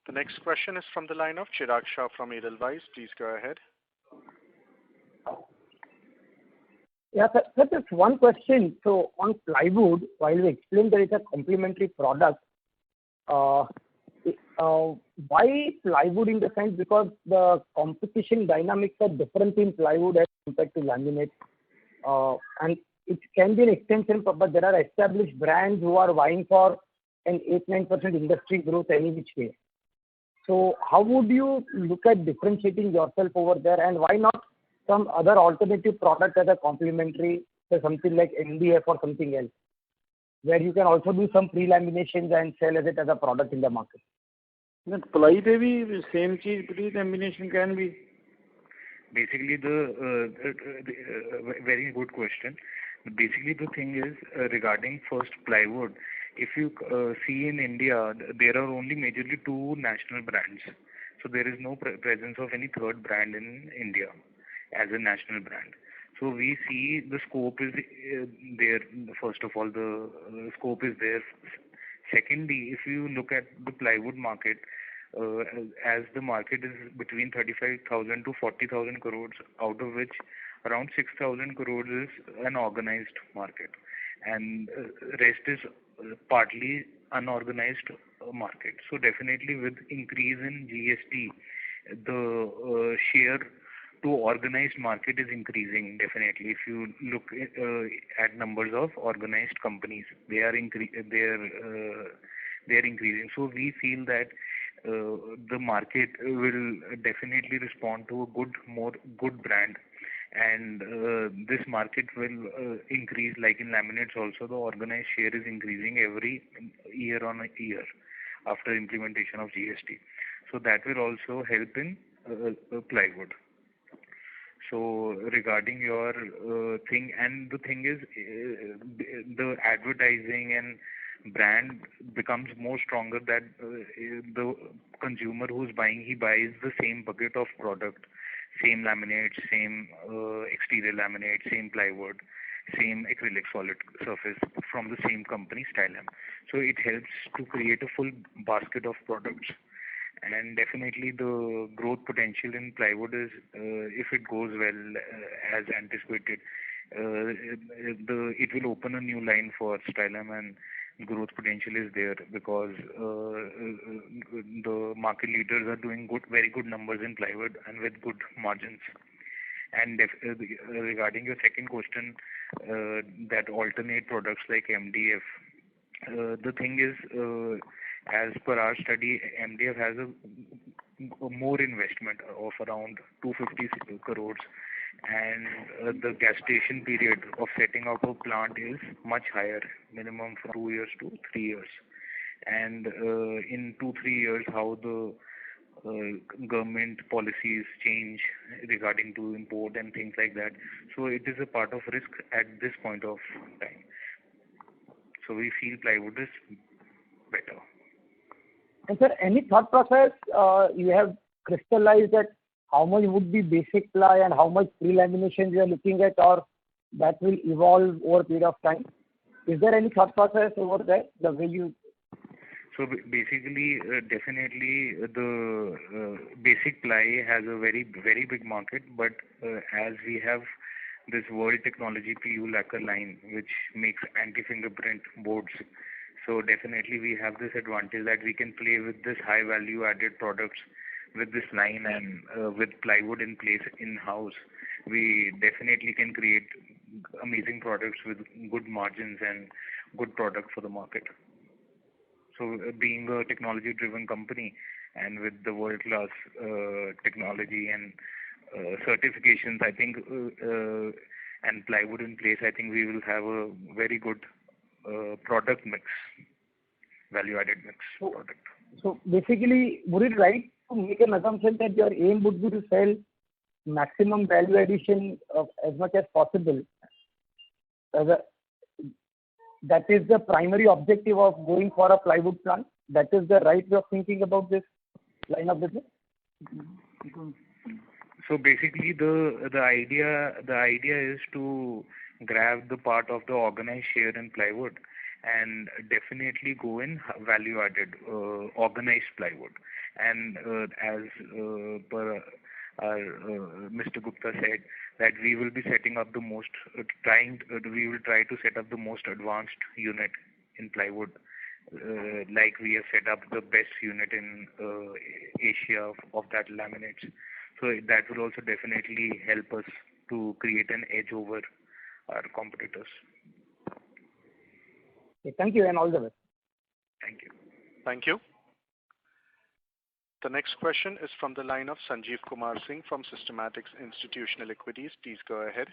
The next question is from the line of Chirag Shah from Edelweiss. Please go ahead. Yeah, sir, just one question. So on plywood, while we explained that it's a complementary product, why plywood in the sense, because the competition dynamics are different in plywood as compared to laminate, and it can be an extension, but there are established brands who are vying for an 8-9% industry growth any which way. So how would you look at differentiating yourself over there, and why not some other alternative product as a complementary, say something like MDF or something else, where you can also do some pre-laminations and sell it as a product in the market? Ply पे भी same चीज pre lamination can be. Basically, very good question. Basically, the thing is regarding first plywood. If you see in India, there are only majorly two national brands. So there is no presence of any third brand in India as a national brand. So we see the scope is there. First of all, the scope is there. Secondly, if you look at the plywood market, as the market is between 35,000 to 40,000 crores, out of which around 6,000 crores is an organized market, and rest is partly unorganized market. So definitely with increase in GST, the share to organized market is increasing. Definitely, if you look at numbers of organized companies, they are increasing. So we feel that the market will definitely respond to a good brand, and this market will increase. Like in laminates also, the organized share is increasing every year on a year after implementation of GST. So that will also help in plywood. So regarding your thing, and the thing is the advertising and brand becomes more stronger, that the consumer who's buying, he buys the same bucket of product, same laminate, same exterior laminate, same plywood, same acrylic solid surface from the same company, Stylam. So it helps to create a full basket of products. And definitely the growth potential in plywood is, if it goes well as anticipated, it will open a new line for Stylam, and growth potential is there because the market leaders are doing very good numbers in plywood and with good margins. And regarding your second question, that alternate products like MDF, the thing is, as per our study, MDF has a more investment of around 250 crores, and the gestation period of setting up a plant is much higher, minimum from 2 years to 3 years. And in 2-3 years, how the government policies change regarding to import and things like that. So it is a part of risk at this point of time. So we feel plywood is better. And sir, any thought process you have crystallized that how much would be basic ply and how much pre-lamination you are looking at, or that will evolve over a period of time? Is there any thought process over there, the way you... So basically, definitely the basic ply has a very big market, but as we have this World Technology PU lacquer line, which makes anti-fingerprint boards, so definitely we have this advantage that we can play with this high value added products with this line, and with plywood in place in-house, we definitely can create amazing products with good margins and good product for the market. So being a technology driven company and with the world class technology and certifications, I think, and plywood in place, I think we will have a very good product mix, value-added mix product. So basically, would it right to make an assumption that your aim would be to sell maximum value addition of as much as possible? That is the primary objective of going for a plywood plant. That is the right way of thinking about this line of business. So basically, the idea is to grab the part of the organized share in plywood and definitely go in value-added organized plywood. And as per our Mr. Gupta said, that we will be setting up the most we will try to set up the most advanced unit in plywood, like we have set up the best unit in Asia of that laminates. So that will also definitely help us to create an edge over our competitors. Okay, thank you and all the best. Thank you. Thank you. The next question is from the line of Sanjeev Kumar Singh from Systematix Institutional Equities. Please go ahead.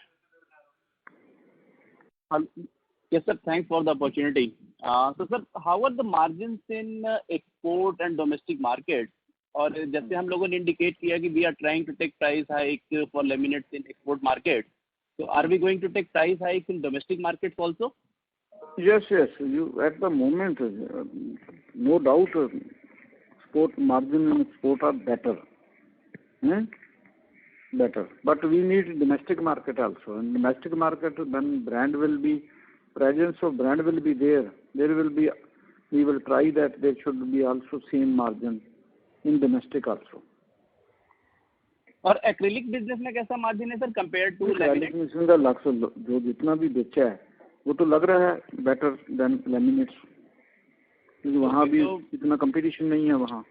Yes, sir. Thanks for the opportunity. So, sir, how are the margins in export and domestic market? और जैसे हम लोगों ने indicate किया कि we are trying to take price hike for laminates in export market. So, are we going to take price hikes in domestic markets also? Yes. You at the moment, no doubt, export margin and export are better. Better. But we need domestic market also. In domestic market, then brand will be presence of brand will be there. There will be. We will try that there should be also same margin in domestic also. और acrylic business में कैसा margin है sir compare to laminate? इसमें का लाख जो जितना भी बेचा है वो तो लग रहा है बेटर देन लैमिनेट्स, क्योंकि वहाँ भी इतना कंपटीशन नहीं है वहाँ.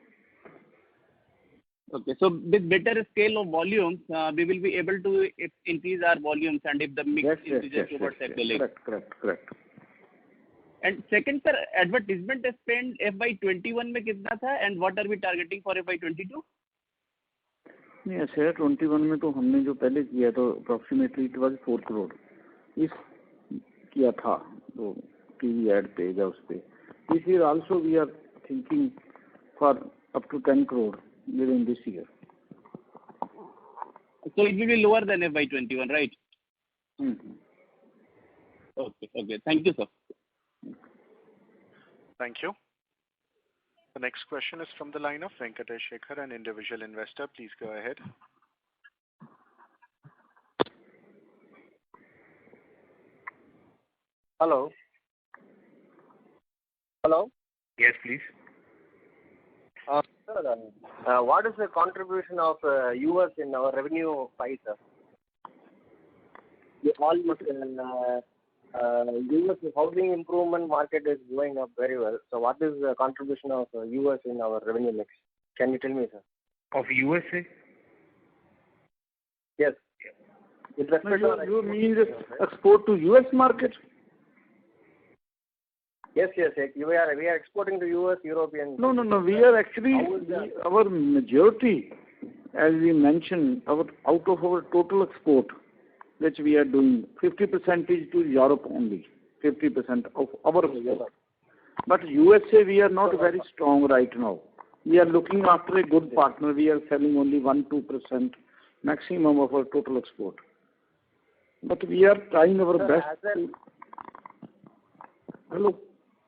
Okay, so with better scale of volumes, we will be able to increase our volumes, and if the mix increases towards acrylic. Correct. And second, sir, advertisement spend FY21 में कितना था, and what are we targeting for FY22? नहीं ऐसे 21 में तो हमने जो पहले किया तो अप्रोक्सीमेटली इट वाज 4 करोड़ इस किया था तो टीवी एड पे या उस पे. This year also we are thinking for up to 10 crore within this year. So it will be lower than FY21, right? Okay. Thank you, sir. Thank you. The next question is from the line of Venkatesh Shekhar, an individual investor. Please go ahead. Hello. Yes, please. Sir, what is the contribution of US in our revenue pie, sir? US housing improvement market is going up very well. So what is the contribution of US in our revenue mix? Can you tell me, sir? Of USA? Yes. With respect to you mean export to US market? Yes. We are exporting to US, European. No. We are actually our majority, as we mentioned, out of our total export, which we are doing, 50% is to Europe only. 50% of our export. But USA we are not very strong right now. We are looking after a good partner. We are selling only 1-2% maximum of our total export. But we are trying our best. Hello.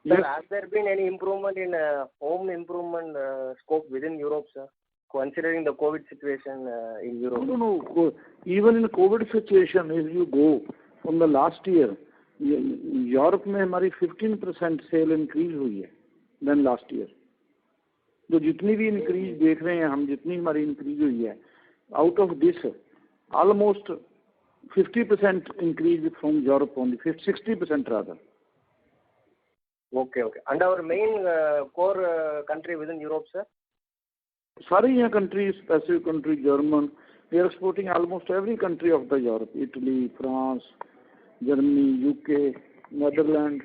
Sir, has there been any improvement in home improvement scope within Europe, sir? Considering the COVID situation in Europe? No. Even in the COVID situation, if you go from the last year, Europe में हमारी 15% cell increase हुई है then last year. तो जितनी भी increase देख रहे हैं हम, जितनी हमारी इंक्रीज हुई है, out of this almost 50% increase from Europe only, 60% rather. Okay. And our main core country within Europe, sir? सारी यहाँ countries, specific country, German, we are exporting almost every country of the Europe, Italy, France, Germany, UK, Netherlands.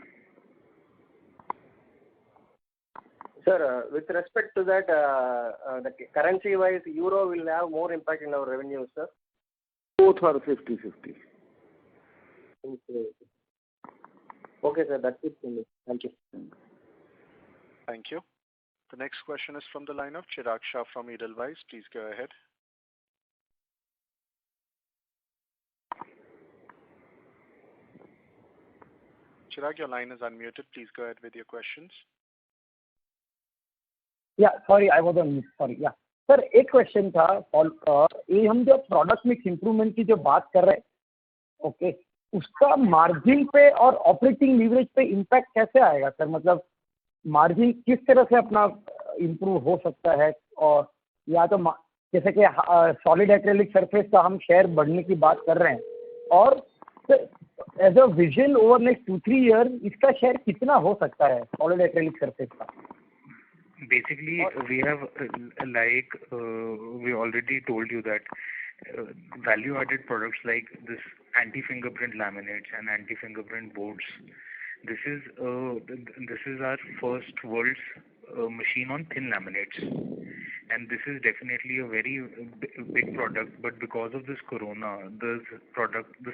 Sir, with respect to that, the currency-wise, euro will have more impact in our revenue, sir? Both are 50-50. Okay. Okay, sir. That's it from me. Thank you. Thank you. The next question is from the line of Chirag Shah from Edelweiss. Please go ahead. Chirag, your line is unmuted. Please go ahead with your questions. या sorry I was on mute, sorry या sir एक question था ये हम जो product mix improvement की जो बात कर रहे हैं, ओके, उसका मार्जिन पे और ऑपरेटिंग लीवरेज पे इम्पैक्ट कैसे आएगा सर? मतलब मार्जिन किस तरह से अपना इम्प्रूव हो सकता है? और या तो जैसे कि सॉलिड एक्रेलिक सरफेस का हम शेयर बढ़ने की बात कर रहे हैं, और as a vision over next 2-3 year इसका शेयर कितना हो सकता है सॉलिड एक्रेलिक सरफेस का? Basically, we have, we already told you that value-added products like this anti-fingerprint laminates and anti-fingerprint boards. This is our first world's machine on thin laminates, and this is definitely a very big product. But because of this corona, the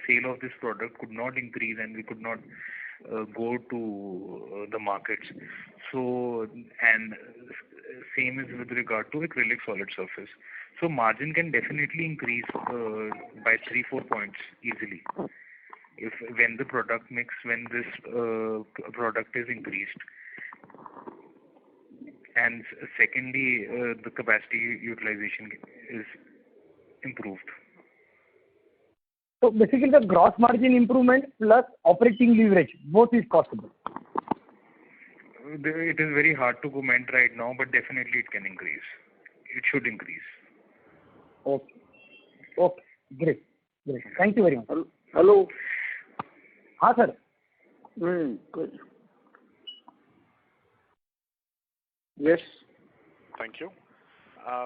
sale of this product could not increase, and we could not go to the markets. So, and same is with regard to acrylic solid surface. So margin can definitely increase by 3-4 points easily when the product mix, when this product is increased. And secondly, the capacity utilization is improved. So basically the gross margin improvement plus operating leverage, both is possible. It is very hard to comment right now, but definitely it can increase. It should increase. Okay. Okay. Great. Great. Thank you very much. Hello. हाँ sir. Good. Yes. Thank you.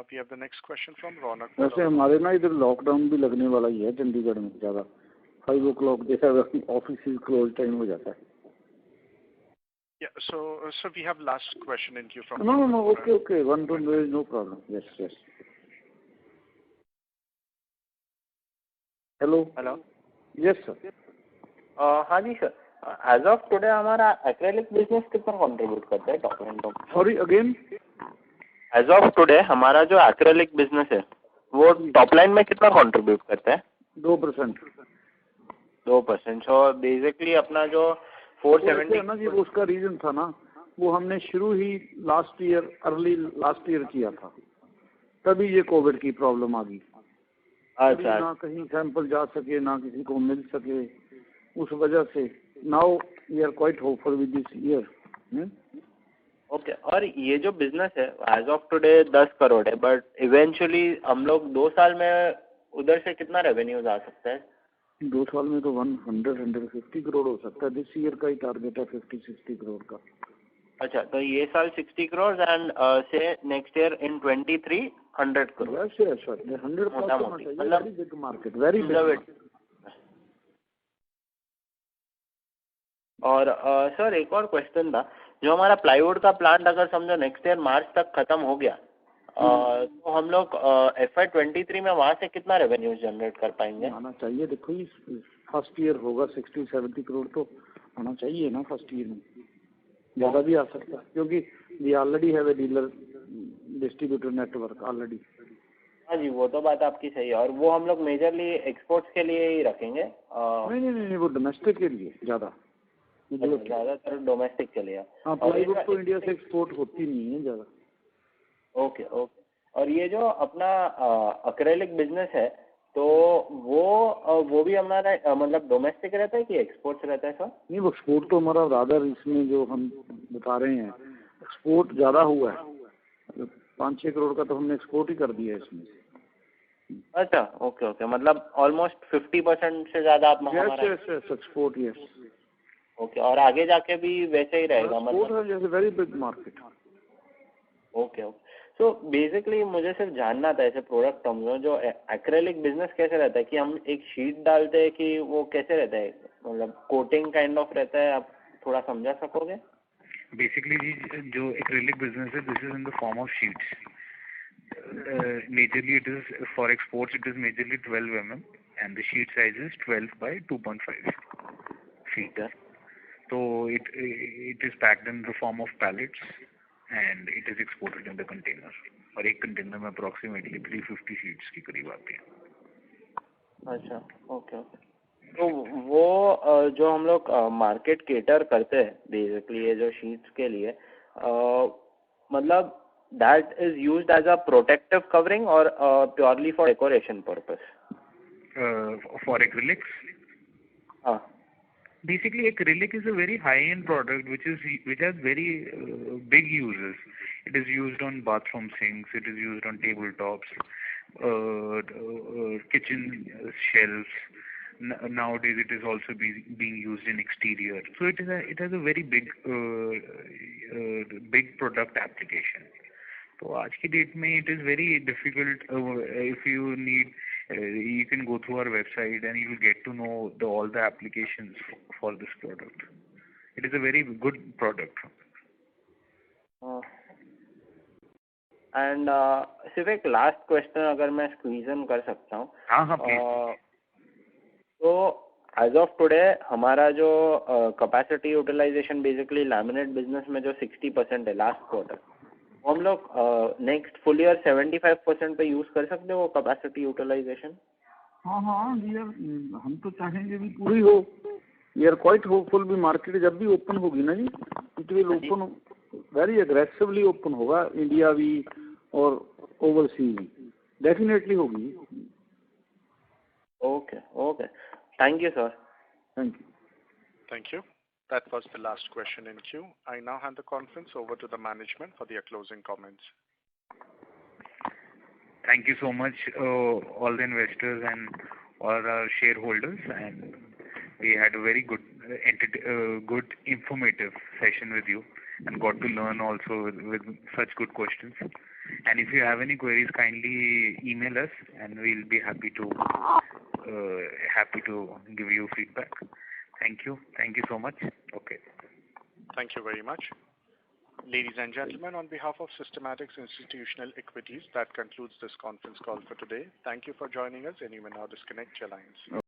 We have the next question from Ronak. वैसे हमारे ना इधर lockdown भी लगने वाला ही है चंडीगढ़ में ज़्यादा 5 o'clock जैसा ऑफिस क्लोज टाइम हो जाता है. Yeah, so we have last question in queue from. No. Okay. One, there is no problem. Yes. Hello. Yes, sir. हाँ जी सर. As of today हमारा acrylic business कितना contribute करता है top line में? Sorry again. As of today हमारा जो acrylic business है वो top line में कितना contribute करता है? 2%. 2%. So basically अपना जो 470 ना जी, वो उसका रीजन था ना, वो हमने शुरू ही अर्ली लास्ट ईयर किया था, तभी ये कोविड की प्रॉब्लम आ गई. अच्छा. ना कहीं सैंपल जा सके, ना किसी को मिल सके, उस वजह से now we are quite hopeful with this year. Okay. और ये जो बिजनेस है एज ऑफ टुडे 10 करोड़ है, बट इवेंचुअली हम लोग 2 साल में उधर से कितना रेवेन्यूज आ सकता है? 2 साल में तो 150 करोड़ हो सकता है. दिस ईयर का ही टारगेट है 50-60 करोड़ का. अच्छा, तो ये साल 60 करोड़ एंड से नेक्स्ट ईयर इन 23 100 करोड़. वैसे 100 मतलब बिग मार्केट, वेरी बिग. और सर एक और क्वेश्चन था, जो हमारा प्लाईवुड का प्लांट अगर समझो नेक्स्ट ईयर मार्च तक खत्म हो गया, तो हम लोग FY23 में वहाँ से कितना रेवेन्यू जनरेट कर पाएंगे? आना चाहिए. देखो ये फर्स्ट ईयर होगा 60-70 करोड़ तो आना चाहिए ना फर्स्ट ईयर में. ज़्यादा भी आ सकता है क्योंकि we already have a dealer distributor network already. हाँ जी, वो तो बात आपकी सही है. और वो हम लोग मेजरली एक्सपोर्ट्स के लिए ही रखेंगे? नहीं, वो डोमेस्टिक के लिए ज़्यादातर डोमेस्टिक के लिए. हाँ, प्लाईवुड तो इंडिया से एक्सपोर्ट होती नहीं है ज़्यादा. ओके. और ये जो अपना एक्रेलिक बिजनेस है, तो वो भी हमारा मतलब डोमेस्टिक रहता है कि एक्सपोर्ट रहता है सर? नहीं, वो एक्सपोर्ट तो हमारा रादर इसमें जो हम बता रहे हैं एक्सपोर्ट ज़्यादा हुआ है. 5-6 करोड़ का तो हमने एक्सपोर्ट ही कर दिया है इसमें. अच्छा. ओके. मतलब ऑलमोस्ट 50% से ज़्यादा आप हमारा एक्सपोर्ट. यस. ओके. और आगे जाके भी वैसे ही रहेगा मतलब? जैसे वेरी बिग मार्केट. ओके. तो बेसिकली मुझे सिर्फ जानना था ऐसे प्रोडक्ट टर्म्स में, जो एक्रेलिक बिजनेस कैसे रहता है, कि हम एक शीट डालते हैं कि वो कैसे रहता है, मतलब कोटिंग काइंड ऑफ रहता है, आप थोड़ा समझा सकोगे? बेसिकली जी, जो एक्रेलिक बिजनेस है, this is in the form of sheets. Majorly it is for exports, it is majorly 12 mm and the sheet size is 12 by 2.5 feet. So it is packed in the form of pallets and it is exported in the container. और एक container में approximately 350 sheets की करीब आती है. अच्छा, okay. तो वो जो हम लोग मार्केट केटर करते हैं बेसिकली ये जो शीट्स के लिए, मतलब that is used as a protective covering or purely for decoration purpose? For acrylics? Basically, acrylic is a very high-end product which has very big uses. It is used on bathroom sinks. It is used on tabletops, kitchen shelves. Nowadays, it is also being used in exterior. So it has a very big product application. So आज की date में it is very difficult. If you need, you can go through our website and you will get to know all the applications for this product. It is a very good product. And सिर्फ एक last question अगर मैं squeeze इन कर सकता हूँ. हाँ please. तो as of today हमारा जो capacity utilization basically laminate business में जो 60% है लास्ट क्वार्टर, हम लोग नेक्स्ट फुल ईयर 75% पे यूज कर सकते हो वो कैपेसिटी यूटिलाइजेशन? हाँ हम तो चाहेंगे भी पूरी हो. वी आर क्वाइट होपफुल भी मार्केट जब भी ओपन होगी ना जी, it will open very aggressively open होगा, इंडिया भी और ओवरसीज भी डेफिनेटली होगी. Okay. Thank you, sir. Thank you. That was the last question in queue. I now hand the conference over to the management for their closing comments. Thank you so much, all the investors and all our shareholders, and we had a very good informative session with you and got to learn also with such good questions. And if you have any queries, kindly email us and we'll be happy to give you feedback. Thank you so much. Okay. Thank you very much. Ladies and gentlemen, on behalf of Systematics Institutional Equities, that concludes this conference call for today. Thank you for joining us, and you may now disconnect your lines.